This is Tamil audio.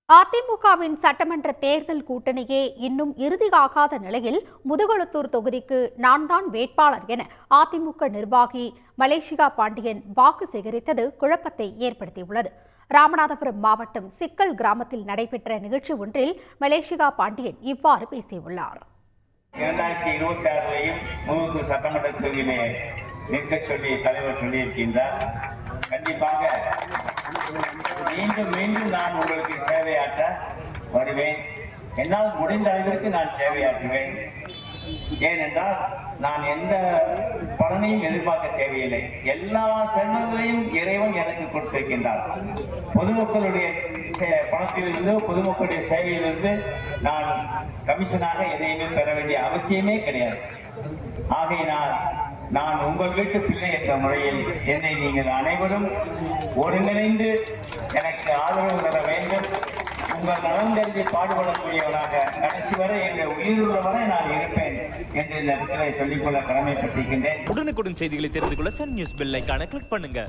அதிமுகவின் சட்டமன்ற தேர்தல் கூட்டணியே இன்னும் இறுதியாகாத நிலையில் முதுகுளத்தூர் தொகுதிக்கு நான் தான் வேட்பாளர் என அதிமுக நிர்வாகி மலேசியா பாண்டியன் வாக்கு சேகரித்தது குழப்பத்தை ஏற்படுத்தியுள்ளது. ராமநாதபுரம் மாவட்டம் சிக்கல் கிராமத்தில் நடைபெற்ற நிகழ்ச்சி ஒன்றில் மலேசியா பாண்டியன் இவ்வாறு பேசியுள்ளார். 2026 சட்டமன்ற தொகுதியிலே நிற்க சொல்லி தலைவர் சொல்லியிருக்கின்றார். கண்டிப்பாக மீண்டும் மீண்டும் நான் உங்களுக்கு சேவையாற்ற வருவேன். என்னால் முடிந்த அளவிற்கு நான் சேவையாற்றுவேன். ஏனென்றால் நான் எந்த பலனையும் எதிர்பார்க்க தேவையில்லை. எல்லா செல்வங்களையும் இறைவன் எனக்கு கொடுத்திருக்கின்றார். பொதுமக்களுடைய பணத்திலிருந்து பொதுமக்களுடைய சேவையிலிருந்து நான் கமிஷனாக எதையுமே பெற வேண்டிய அவசியமே கிடையாது. ஆகையினால் நான் உங்கள் வீட்டு பிள்ளை என்ற முறையில் என்னை நீங்கள் அனைவரும் ஒருங்கிணைந்து எனக்கு ஆதரவு தர வேண்டும். உங்கள் நலன் கருதி பாடுபடக்கூடியவனாக கடைசி வரை என்ற உயிருள்ளவரை நான் இருப்பேன் என்று இந்த இடத்திலே சொல்லிக்கொள்ள கடமைப்பட்டிருக்கின்றேன். உடனுக்குடன் செய்திகளை தெரிந்து கொள்ள சன் நியூஸ் பெல் ஐகானை கிளிக் பண்ணுங்க.